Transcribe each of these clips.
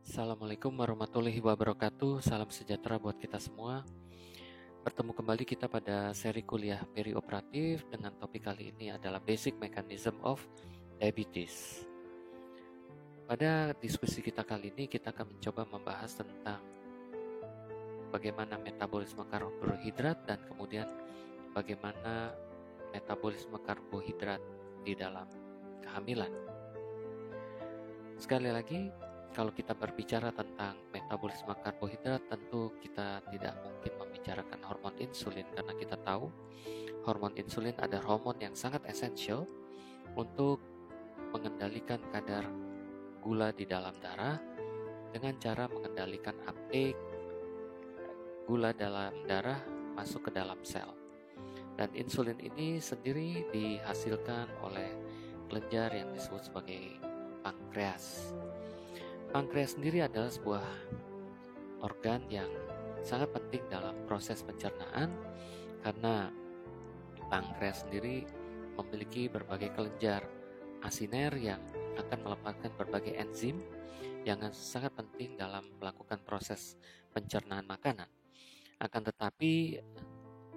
Assalamualaikum warahmatullahi wabarakatuh. Salam sejahtera buat kita semua. Bertemu kembali kita pada seri kuliah perioperatif dengan topik kali ini adalah Basic Mechanism of Diabetes. Pada diskusi kita kali ini kita akan mencoba membahas tentang bagaimana metabolisme karbohidrat dan kemudian bagaimana metabolisme karbohidrat di dalam kehamilan. Sekali lagi, kalau kita berbicara tentang metabolisme karbohidrat, tentu kita tidak mungkin membicarakan hormon insulin karena kita tahu hormon insulin adalah hormon yang sangat esensial untuk mengendalikan kadar gula di dalam darah dengan cara mengendalikan uptake gula dalam darah masuk ke dalam sel. Dan insulin ini sendiri dihasilkan oleh kelenjar yang disebut sebagai pankreas. Pankreas sendiri adalah sebuah organ yang sangat penting dalam proses pencernaan karena pankreas sendiri memiliki berbagai kelenjar asiner yang akan melepaskan berbagai enzim yang sangat penting dalam melakukan proses pencernaan makanan. Akan tetapi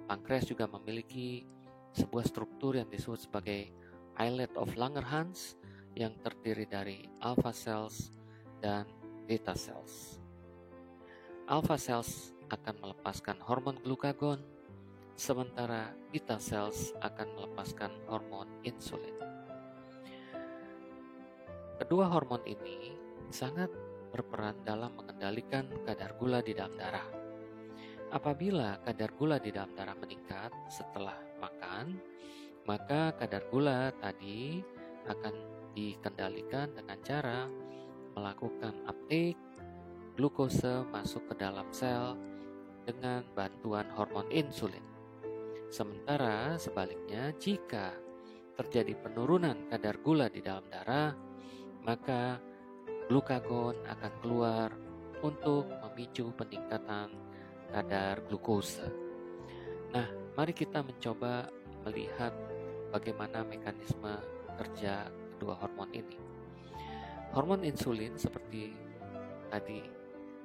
pankreas juga memiliki sebuah struktur yang disebut sebagai islet of Langerhans yang terdiri dari alpha cells dan beta cells. Alpha cells akan melepaskan hormon glukagon, sementara beta cells akan melepaskan hormon insulin. Kedua hormon ini sangat berperan dalam mengendalikan kadar gula di dalam darah. Apabila kadar gula di dalam darah meningkat setelah makan, maka kadar gula tadi akan dikendalikan dengan cara melakukan uptake glukose masuk ke dalam sel dengan bantuan hormon insulin. Sementara sebaliknya, jika terjadi penurunan kadar gula di dalam darah, maka glukagon akan keluar untuk memicu peningkatan kadar glukose. Nah, mari kita mencoba melihat bagaimana mekanisme kerja kedua hormon ini. Hormon insulin seperti tadi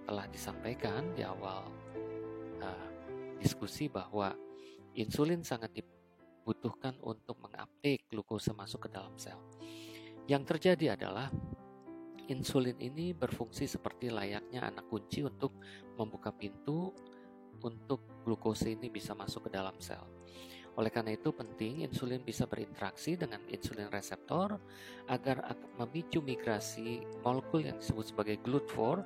telah disampaikan di awal diskusi bahwa insulin sangat dibutuhkan untuk menguptake glukosa masuk ke dalam sel. Yang terjadi adalah insulin ini berfungsi seperti layaknya anak kunci untuk membuka pintu untuk glukosa ini bisa masuk ke dalam sel. Oleh karena itu penting insulin bisa berinteraksi dengan insulin reseptor agar memicu migrasi molekul yang disebut sebagai GLUT4,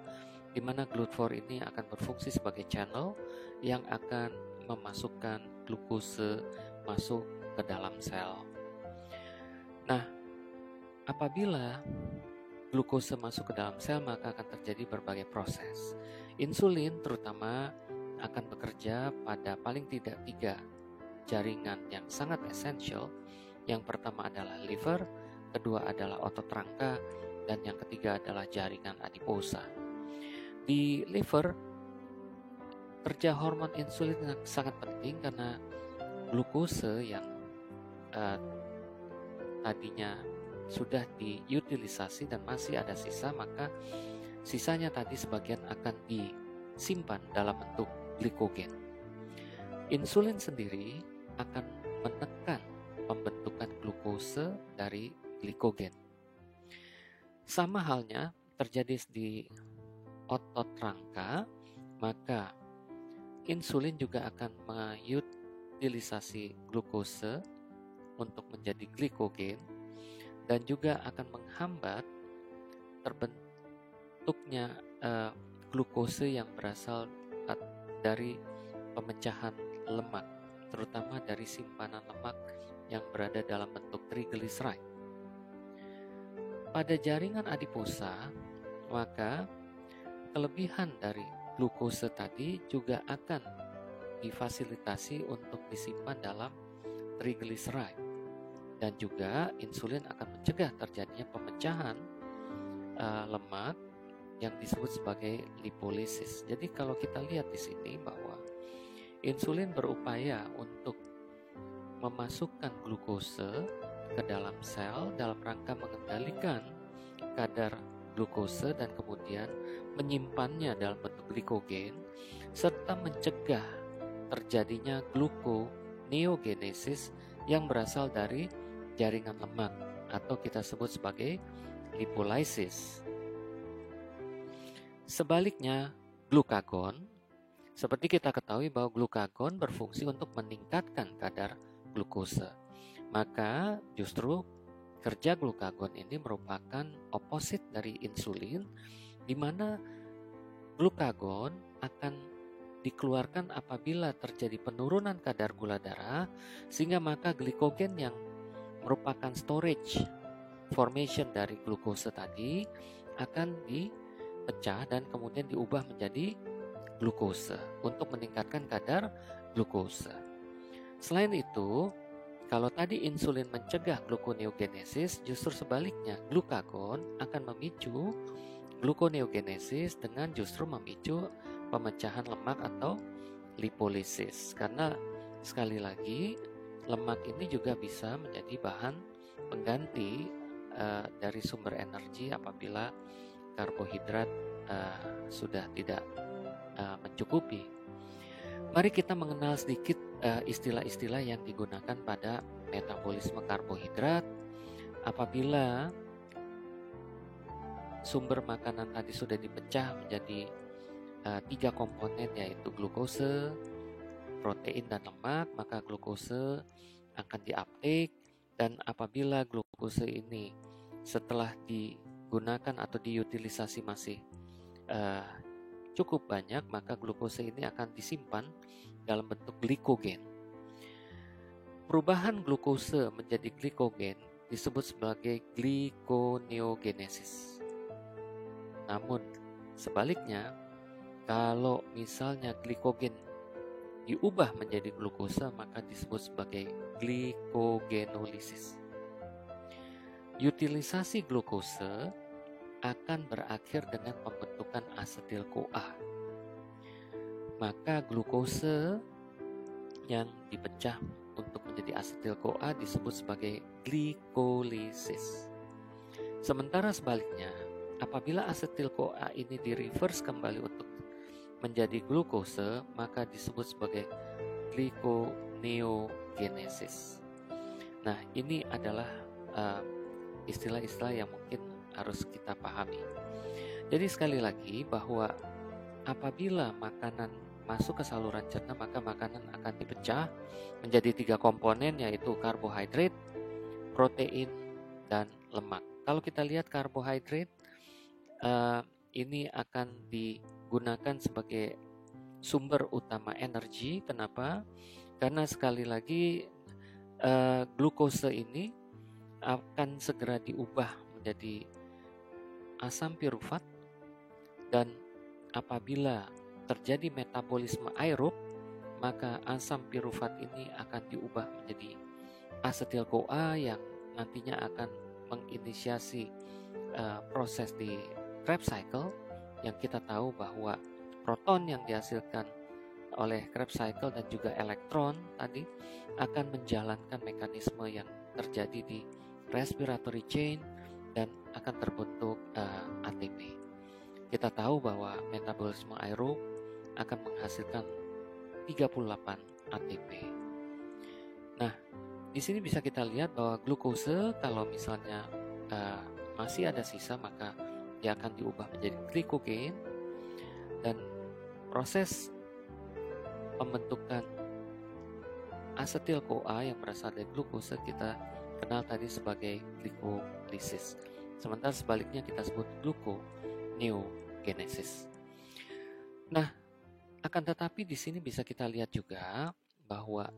di mana GLUT4 ini akan berfungsi sebagai channel yang akan memasukkan glukose masuk ke dalam sel. Nah, apabila glukose masuk ke dalam sel, maka akan terjadi berbagai proses. Insulin terutama akan bekerja pada paling tidak 3 jaringan yang sangat esensial. Yang pertama adalah liver, kedua adalah otot rangka, dan yang ketiga adalah jaringan adiposa. Di liver, kerja hormon insulin sangat penting karena glukose yang tadinya sudah diutilisasi dan masih ada sisa, maka sisanya tadi sebagian akan disimpan dalam bentuk glikogen. Insulin sendiri akan menekan pembentukan glukose dari glikogen. Sama halnya terjadi di otot rangka, maka insulin juga akan mengutilisasi glukose untuk menjadi glikogen dan juga akan menghambat terbentuknya glukose yang berasal dari pemecahan lemak, terutama dari simpanan lemak yang berada dalam bentuk triglyceride. Pada jaringan adiposa, maka kelebihan dari glukose tadi juga akan difasilitasi untuk disimpan dalam triglyceride, dan juga insulin akan mencegah terjadinya pemecahan lemak yang disebut sebagai lipolisis. Jadi kalau kita lihat di sini bahwa insulin berupaya untuk memasukkan glukose ke dalam sel dalam rangka mengendalikan kadar glukose dan kemudian menyimpannya dalam bentuk glikogen serta mencegah terjadinya gluconeogenesis yang berasal dari jaringan lemak atau kita sebut sebagai lipolysis. Sebaliknya, glukagon, seperti kita ketahui bahwa glukagon berfungsi untuk meningkatkan kadar glukose. Maka justru kerja glukagon ini merupakan oposit dari insulin, di mana glukagon akan dikeluarkan apabila terjadi penurunan kadar gula darah, sehingga maka glikogen yang merupakan storage formation dari glukose tadi akan dipecah dan kemudian diubah menjadi glukose untuk meningkatkan kadar glukose. Selain itu, kalau tadi insulin mencegah gluconeogenesis, justru sebaliknya glukagon akan memicu gluconeogenesis dengan justru memicu pemecahan lemak atau lipolisis. Karena sekali lagi lemak ini juga bisa menjadi bahan pengganti dari sumber energi apabila karbohidrat sudah tidak mencukupi. Mari kita mengenal sedikit istilah-istilah yang digunakan pada metabolisme karbohidrat apabila sumber makanan tadi sudah dipecah menjadi 3 komponen, yaitu glukose, protein, dan lemak. Maka glukose akan diuptake, dan apabila glukose ini setelah digunakan atau diutilisasi masih cukup banyak, maka glukose ini akan disimpan dalam bentuk glikogen. Perubahan glukose menjadi glikogen disebut sebagai glikoneogenesis. Namun sebaliknya, kalau misalnya glikogen diubah menjadi glukosa, maka disebut sebagai glikogenolisis. Utilisasi glukose akan berakhir dengan pembentukan asetil-CoA. Maka glukose yang dipecah untuk menjadi asetil-CoA disebut sebagai glikolisis. Sementara sebaliknya, apabila asetil-CoA ini di-reverse kembali untuk menjadi glukose, maka disebut sebagai glikoneogenesis. Nah, ini adalah istilah-istilah yang mungkin harus kita pahami. Jadi sekali lagi bahwa apabila makanan masuk ke saluran cerna, maka makanan akan dipecah menjadi 3 komponen, yaitu karbohidrat, protein, dan lemak. Kalau kita lihat karbohidrat, ini akan digunakan sebagai sumber utama energi. Kenapa? Karena sekali lagi glukose ini akan segera diubah menjadi asam pirufat, dan apabila terjadi metabolisme aerob, maka asam pirufat ini akan diubah menjadi asetil-CoA yang nantinya akan menginisiasi proses di Krebs cycle, yang kita tahu bahwa proton yang dihasilkan oleh Krebs cycle dan juga elektron tadi akan menjalankan mekanisme yang terjadi di respiratory chain dan akan terbentuk ATP. Kita tahu bahwa metabolisme aerob akan menghasilkan 38 ATP. Nah, di sini bisa kita lihat bahwa glukose kalau misalnya masih ada sisa, maka dia akan diubah menjadi glikogen, dan proses pembentukan asetil-CoA yang berasal dari glukose kita kenal tadi sebagai glikolisis. Sementara sebaliknya kita sebut gluconeogenesis. Nah, akan tetapi di sini bisa kita lihat juga bahwa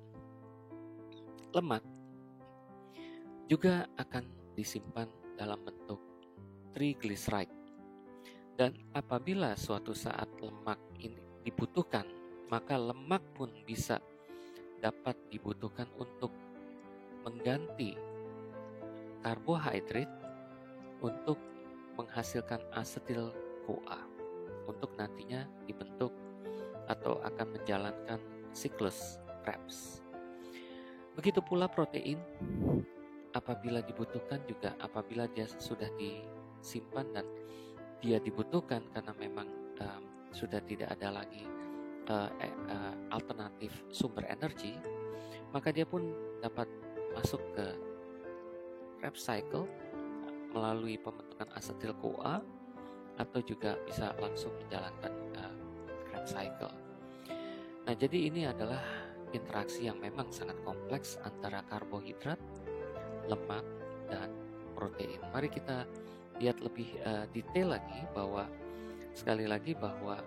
lemak juga akan disimpan dalam bentuk triglyceride. Dan apabila suatu saat lemak ini dibutuhkan, maka lemak pun bisa dapat dibutuhkan untuk mengganti karbohidrat untuk menghasilkan asetil-CoA untuk nantinya dibentuk atau akan menjalankan siklus Krebs. Begitu pula protein, apabila dibutuhkan juga apabila dia sudah disimpan dan dia dibutuhkan karena memang sudah tidak ada lagi alternatif sumber energi, maka dia pun dapat masuk ke Krebs cycle melalui pembentukan asetil CoA, atau juga bisa langsung menjalankan Krebs cycle. Nah, jadi ini adalah interaksi yang memang sangat kompleks antara karbohidrat, lemak, dan protein. Mari kita lihat lebih detail lagi bahwa sekali lagi bahwa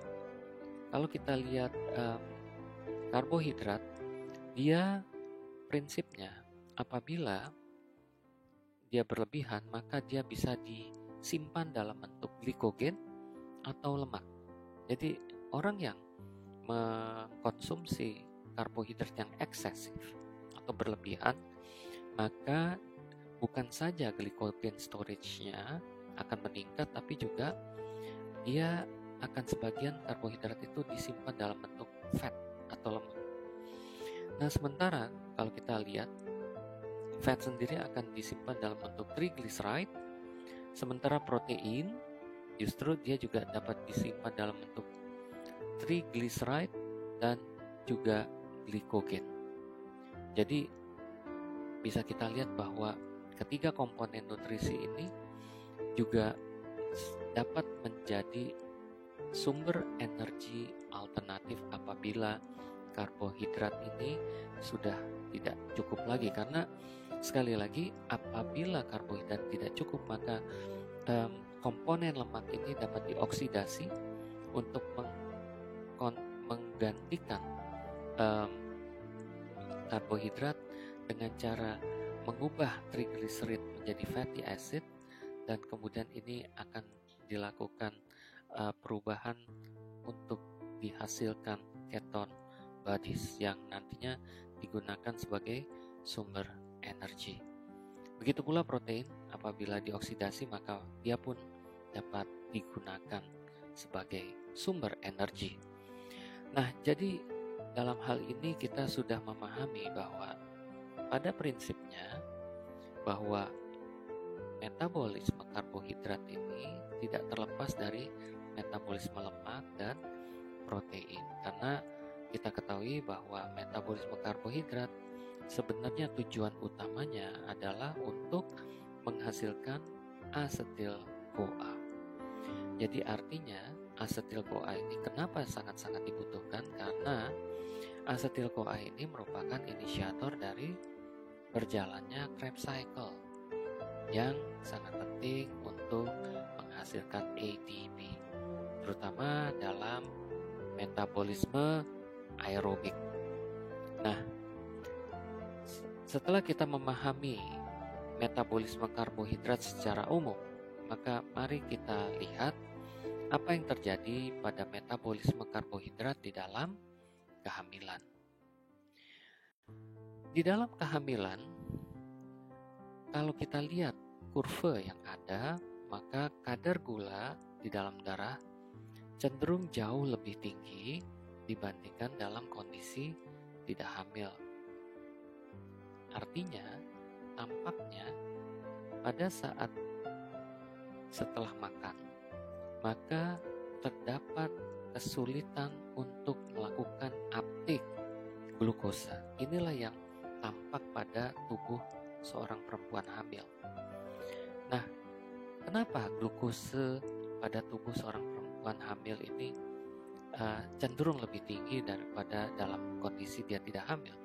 kalau kita lihat karbohidrat, dia prinsipnya apabila dia berlebihan maka dia bisa disimpan dalam bentuk glikogen atau lemak. Jadi orang yang mengkonsumsi karbohidrat yang eksesif atau berlebihan, maka bukan saja glikogen storage-nya akan meningkat, tapi juga dia akan sebagian karbohidrat itu disimpan dalam bentuk fat atau lemak. Nah, sementara kalau kita lihat fat sendiri akan disimpan dalam bentuk triglyceride, sementara protein justru dia juga dapat disimpan dalam bentuk triglyceride dan juga glikogen. Jadi bisa kita lihat bahwa ketiga komponen nutrisi ini juga dapat menjadi sumber energi alternatif apabila karbohidrat ini sudah tidak cukup lagi. Karena sekali lagi apabila karbohidrat tidak cukup, maka komponen lemak ini dapat dioksidasi untuk menggantikan karbohidrat dengan cara mengubah triglyceride menjadi fatty acid, dan kemudian ini akan dilakukan perubahan untuk dihasilkan keton bodies yang nantinya digunakan sebagai sumber energi. Begitu pula protein, apabila dioksidasi maka dia pun dapat digunakan sebagai sumber energi. Nah, jadi dalam hal ini kita sudah memahami bahwa pada prinsipnya bahwa metabolisme karbohidrat ini tidak terlepas dari metabolisme lemak dan protein. Karena kita ketahui bahwa metabolisme karbohidrat sebenarnya tujuan utamanya adalah untuk menghasilkan asetil CoA. Jadi artinya asetil CoA ini kenapa sangat-sangat dibutuhkan? Karena asetil CoA ini merupakan inisiator dari berjalannya Krebs cycle yang sangat penting untuk menghasilkan ATP, terutama dalam metabolisme aerobik. Nah, setelah kita memahami metabolisme karbohidrat secara umum, maka mari kita lihat apa yang terjadi pada metabolisme karbohidrat di dalam kehamilan. Di dalam kehamilan, kalau kita lihat kurva yang ada, maka kadar gula di dalam darah cenderung jauh lebih tinggi dibandingkan dalam kondisi tidak hamil. Artinya, tampaknya pada saat setelah makan, maka terdapat kesulitan untuk melakukan uptake glukosa. Inilah yang tampak pada tubuh seorang perempuan hamil. Nah, kenapa glukose pada tubuh seorang perempuan hamil ini cenderung lebih tinggi daripada dalam kondisi dia tidak hamil?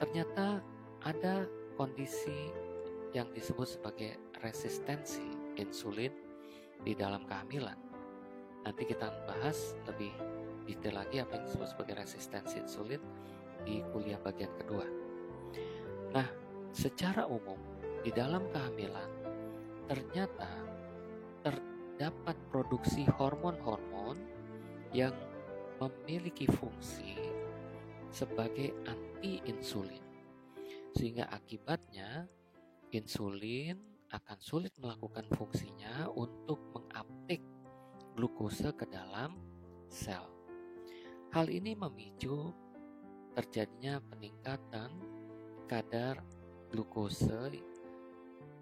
Ternyata ada kondisi yang disebut sebagai resistensi insulin di dalam kehamilan. Nanti kita bahas lebih detail lagi apa yang disebut sebagai resistensi insulin di kuliah bagian kedua. Nah, secara umum di dalam kehamilan ternyata terdapat produksi hormon-hormon yang memiliki fungsi sebagai anti-insulin, sehingga akibatnya insulin akan sulit melakukan fungsinya untuk menguptake glukosa ke dalam sel. Hal ini memicu terjadinya peningkatan kadar glukosa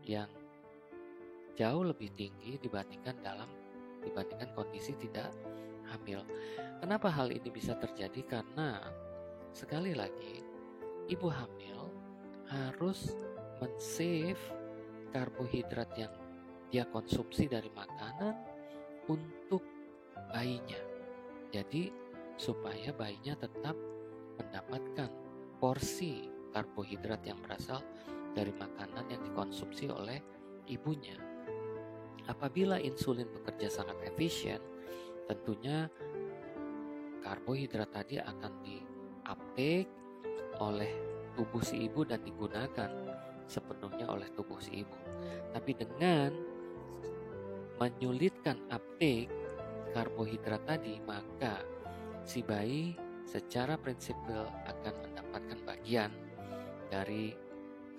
yang jauh lebih tinggi dibandingkan dalam dibandingkan kondisi tidak hamil. Kenapa hal ini bisa terjadi? Karena sekali lagi ibu hamil harus men-save karbohidrat yang dia konsumsi dari makanan untuk bayinya. Jadi supaya bayinya tetap mendapatkan porsi karbohidrat yang berasal dari makanan yang dikonsumsi oleh ibunya. Apabila insulin bekerja sangat efisien, tentunya karbohidrat tadi akan di-uptake oleh tubuh si ibu dan digunakan sepenuhnya oleh tubuh si ibu. Tapi dengan menyulitkan uptake karbohidrat tadi, maka si bayi secara prinsipil akan mendapatkan bagian dari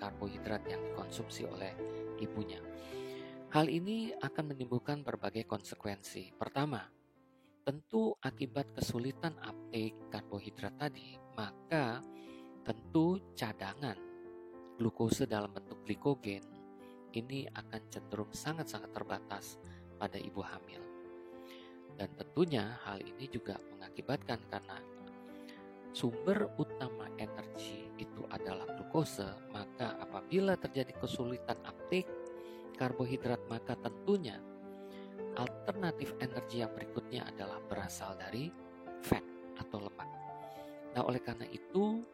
karbohidrat yang dikonsumsi oleh ibunya. Hal ini akan menimbulkan berbagai konsekuensi. Pertama, tentu akibat kesulitan uptake karbohidrat tadi, maka tentu cadangan glukose dalam bentuk glikogen ini akan cenderung sangat-sangat terbatas pada ibu hamil. Dan tentunya hal ini juga mengakibatkan karena sumber utama energi itu adalah glukose, maka apabila terjadi kesulitan uptake karbohidrat, maka tentunya alternatif energi yang berikutnya adalah berasal dari fat atau lemak. Nah, oleh karena itu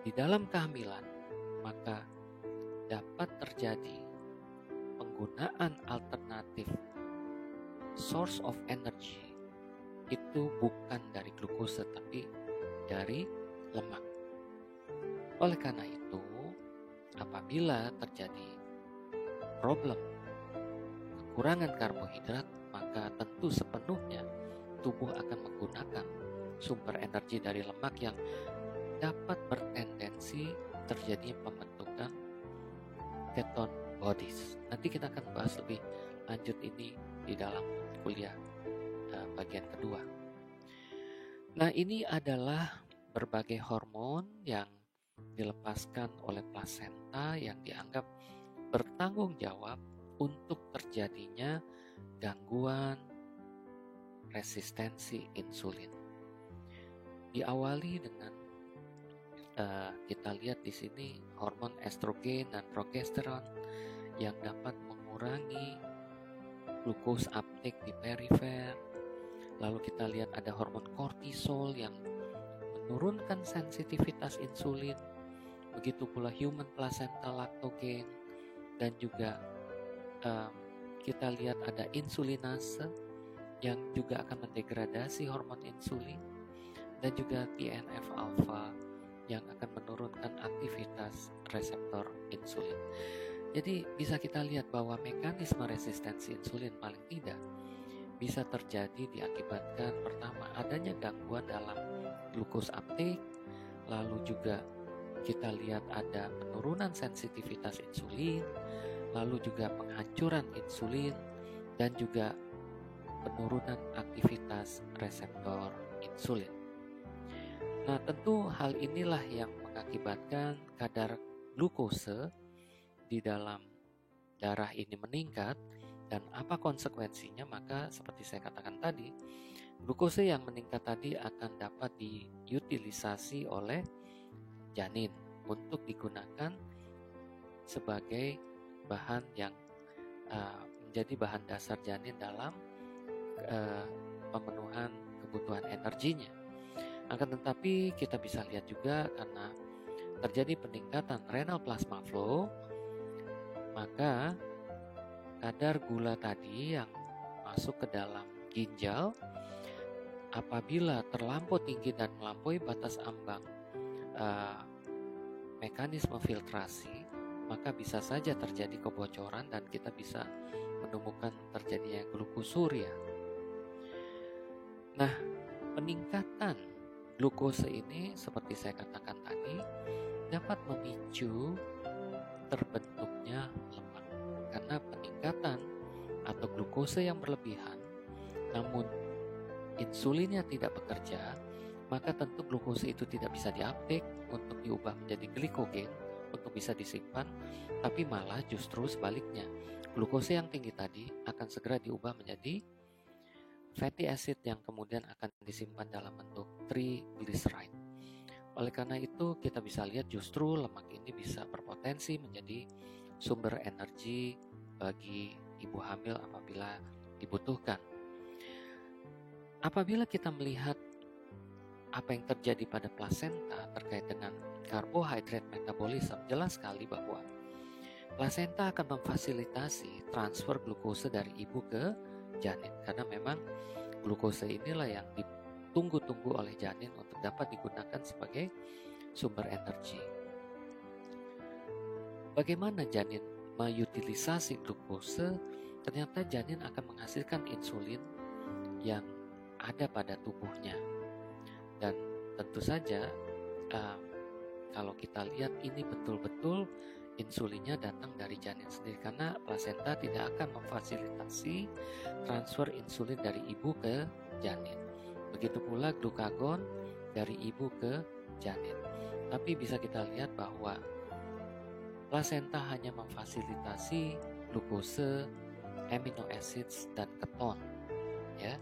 di dalam kehamilan maka dapat terjadi penggunaan alternatif source of energy itu bukan dari glukose tapi dari lemak. Oleh karena itu, apabila terjadi problem kekurangan karbohidrat, maka tentu sepenuhnya tubuh akan menggunakan sumber energi dari lemak yang dapat bertendensi terjadinya pembentukan keton bodies. Nanti kita akan bahas lebih lanjut ini di dalam kuliah bagian kedua. Nah, ini adalah berbagai hormon yang dilepaskan oleh plasenta yang dianggap bertanggung jawab untuk terjadinya gangguan resistensi insulin. Diawali dengan kita lihat di sini hormon estrogen dan progesteron yang dapat mengurangi glukose uptake di perifer. Lalu kita lihat ada hormon kortisol yang menurunkan sensitivitas insulin. Begitu pula human placental lactogen, dan juga kita lihat ada insulinase yang juga akan mendegradasi hormon insulin, dan juga TNF alpha yang akan menurunkan aktivitas reseptor insulin. Jadi bisa kita lihat bahwa mekanisme resistensi insulin paling tidak bisa terjadi diakibatkan pertama adanya gangguan dalam glukose uptake, lalu juga kita lihat ada penurunan sensitivitas insulin, lalu juga penghancuran insulin, dan juga penurunan aktivitas reseptor insulin. Nah, tentu hal inilah yang mengakibatkan kadar glukose di dalam darah ini meningkat. Dan apa konsekuensinya? Maka seperti saya katakan tadi, glukose yang meningkat tadi akan dapat diutilisasi oleh janin untuk digunakan sebagai bahan yang menjadi bahan dasar janin dalam pemenuhan kebutuhan energinya. Akan tetapi kita bisa lihat juga karena terjadi peningkatan renal plasma flow, maka kadar gula tadi yang masuk ke dalam ginjal apabila terlampau tinggi dan melampaui batas ambang mekanisme filtrasi, maka bisa saja terjadi kebocoran dan kita bisa menemukan terjadinya glukosuria. Nah, peningkatan glukose ini seperti saya katakan tadi dapat memicu terbentuknya lemak. Karena peningkatan atau glukose yang berlebihan namun insulinnya tidak bekerja, maka tentu glukose itu tidak bisa diuptake untuk diubah menjadi glikogen untuk bisa disimpan, tapi malah justru sebaliknya. Glukose yang tinggi tadi akan segera diubah menjadi fatty acid yang kemudian akan disimpan dalam bentuk triglyceride. Oleh karena itu, kita bisa lihat justru lemak ini bisa berpotensi menjadi sumber energi bagi ibu hamil apabila dibutuhkan. Apabila kita melihat apa yang terjadi pada plasenta terkait dengan carbohydrate metabolism, jelas sekali bahwa plasenta akan memfasilitasi transfer glukosa dari ibu ke janin, karena memang glukosa inilah yang ditunggu-tunggu oleh janin untuk dapat digunakan sebagai sumber energi. Bagaimana janin mengutilisasi glukosa? Ternyata janin akan menghasilkan insulin yang ada pada tubuhnya. Dan tentu saja kalau kita lihat ini betul-betul insulinnya datang dari janin sendiri, karena plasenta tidak akan memfasilitasi transfer insulin dari ibu ke janin. Begitu pula glukagon dari ibu ke janin. Tapi bisa kita lihat bahwa plasenta hanya memfasilitasi glukosa, amino acids, dan keton. Ya,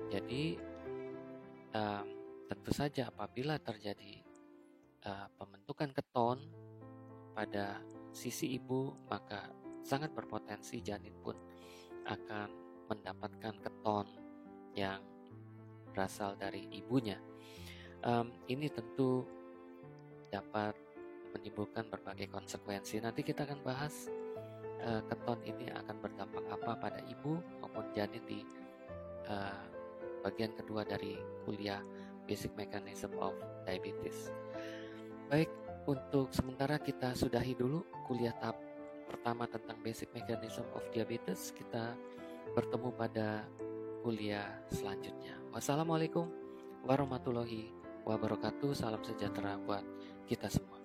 jadi tentu saja apabila terjadi pembentukan keton pada sisi ibu, maka sangat berpotensi janin pun akan mendapatkan keton yang berasal dari ibunya. Ini tentu dapat menimbulkan berbagai konsekuensi. Nanti kita akan bahas keton ini akan berdampak apa pada ibu maupun janin di bagian kedua dari kuliah Basic Mechanism of Diabetes. Baik, untuk sementara kita sudahi dulu kuliah tahap pertama tentang Basic Mechanism of Diabetes. Kita bertemu pada kuliah selanjutnya. Wassalamualaikum warahmatullahi wabarakatuh. Salam sejahtera buat kita semua.